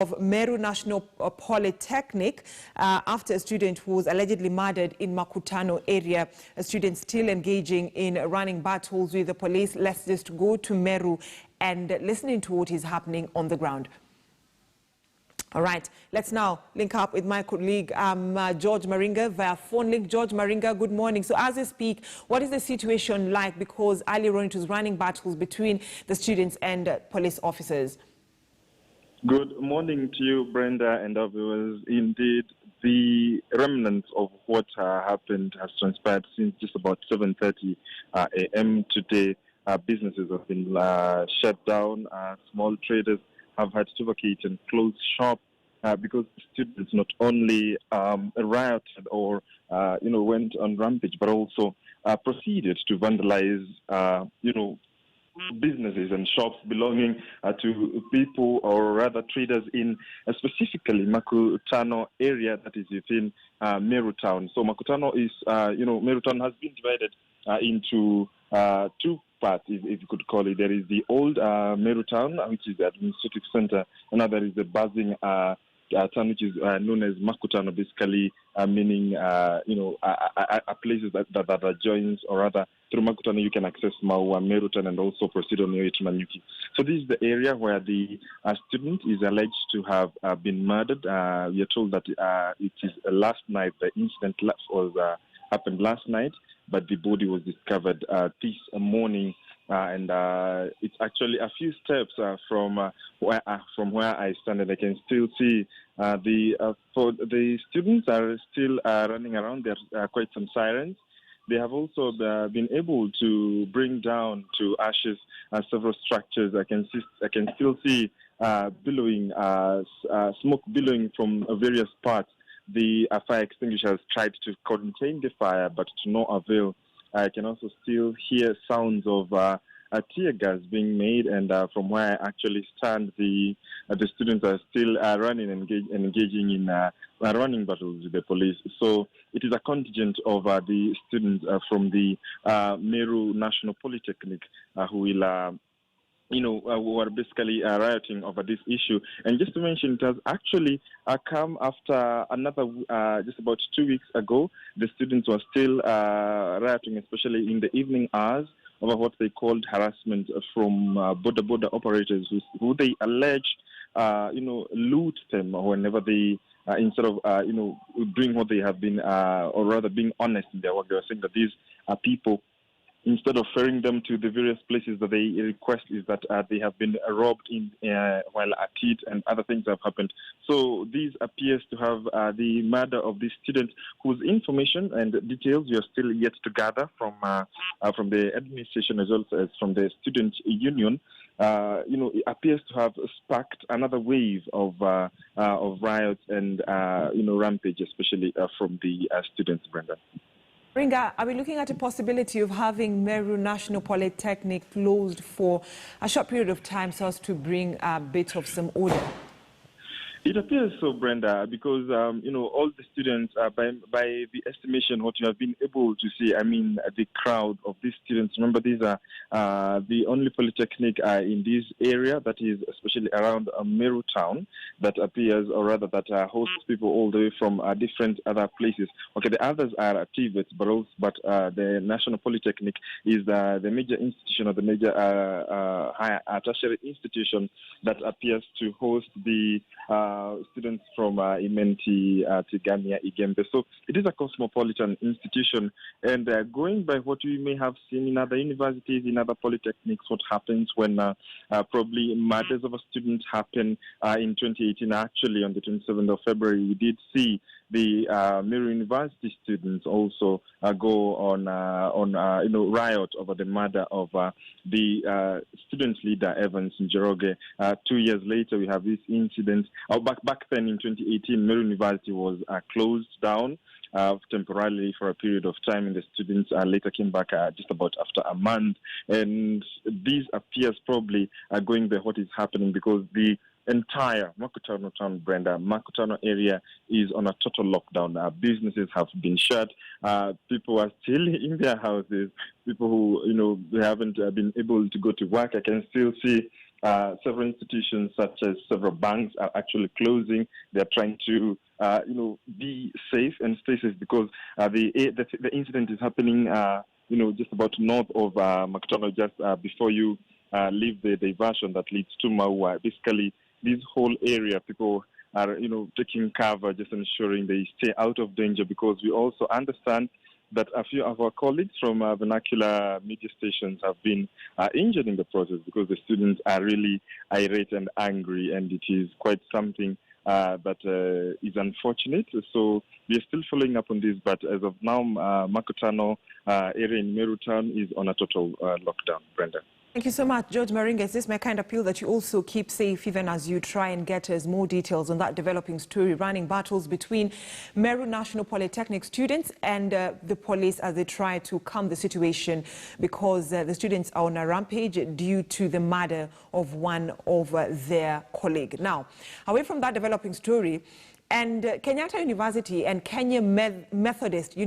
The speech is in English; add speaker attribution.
Speaker 1: of Meru National Polytechnic after a student who was allegedly murdered in Makutano area. A student still engaging in running battles with the police. Let's just go to Meru and listening to what is happening on the ground. All right, let's now link up with my colleague George Maringa via phone link. George Maringa, good morning. So as we speak, what is the situation like? Because earlier on it was running battles between the students and police officers.
Speaker 2: Good morning to you, Brenda, and our viewers. Indeed, the remnants of what happened has transpired since just about 7:30 a.m. today. Businesses have been shut down. Small traders have had to vacate and close shop because students not only rioted or went on rampage, but also proceeded to vandalize businesses and shops belonging to people, or rather traders in specifically Makutano area that is within Meru town. So Makutano is, Meru town has been divided into two parts, if you could call it. There is the old Meru town, which is the administrative center, and there is the buzzing town, which is known as Makutano, basically meaning places that adjoins, or rather through Makutano you can access Maua, Meru town, and also proceed on your way to Nanyuki. So this is the area where the student is alleged to have been murdered. We are told that it is last night. The incident happened last night, but the body was discovered this morning. And it's actually a few steps from where I stand, and I can still see the students are still running around. There are quite some sirens. They have also been able to bring down to ashes several structures. I can still see billowing smoke billowing from various parts. The fire extinguishers tried to contain the fire, but to no avail. I can also still hear sounds of tear gas being made, and from where I actually stand, the students are still running and engaging in running battles with the police. So it is a contingent of the students from the Meru National Polytechnic who will who are basically rioting over this issue. And just to mention, it has actually come after another, just about 2 weeks ago, the students were still rioting, especially in the evening hours, over what they called harassment from border operators who they allege, loot them whenever they, instead of, doing what they have been, or rather being honest in their work. They were saying that these are people, instead of ferrying them to the various places that they request, is that they have been robbed while at it, and other things have happened. So this appears to have the murder of this student, whose information and details we are still yet to gather from the administration as well as from the student union. It appears to have sparked another wave of riots and rampage, especially from the students, Brenda.
Speaker 1: Ringa, are we looking at a possibility of having Meru National Polytechnic closed for a short period of time so as to bring a bit of some order?
Speaker 2: It appears so, Brenda, because, all the students, by the estimation, what you have been able to see, the crowd of these students, remember, these are the only polytechnic in this area that is especially around Meru town that appears, or rather that hosts people all the way from different other places. Okay, the others are TVET, but the National Polytechnic is the major institution, or the major higher tertiary institution that appears to host the students from Imenti, Tigania, Igembe. So it is a cosmopolitan institution, and going by what we may have seen in other universities, in other polytechnics, what happens when probably murders of a student happen in 2018. Actually, on the 27th of February, we did see the Meru University students also go on riot over the murder of the student leader Evans Njoroge. 2 years later, we have this incident. Back then in 2018, Meru University was closed down temporarily for a period of time, and the students later came back just about after a month. And this appears probably going by what is happening, because the entire Makutano town, Brenda, Makutano area is on a total lockdown. Businesses have been shut. People are still in their houses. People who, they haven't been able to go to work. I can still see several institutions, such as several banks, are actually closing. They're trying to, be safe and stay safe because the incident is happening, just about north of Makutano, just before you leave the diversion that leads to Maua. Basically, this whole area, people are, taking cover, just ensuring they stay out of danger, because we also understand that a few of our colleagues from vernacular media stations have been injured in the process because the students are really irate and angry, and it is quite something that is unfortunate. So we are still following up on this, but as of now, Makutano area in Meru Town is on a total lockdown. Brenda.
Speaker 1: Thank you so much, George Maringa. Is this my kind of appeal that you also keep safe even as you try and get us more details on that developing story, running battles between Meru National Polytechnic students and the police as they try to calm the situation because the students are on a rampage due to the murder of one of their colleagues. Now, away from that developing story, and Kenyatta University and Kenya Methodist University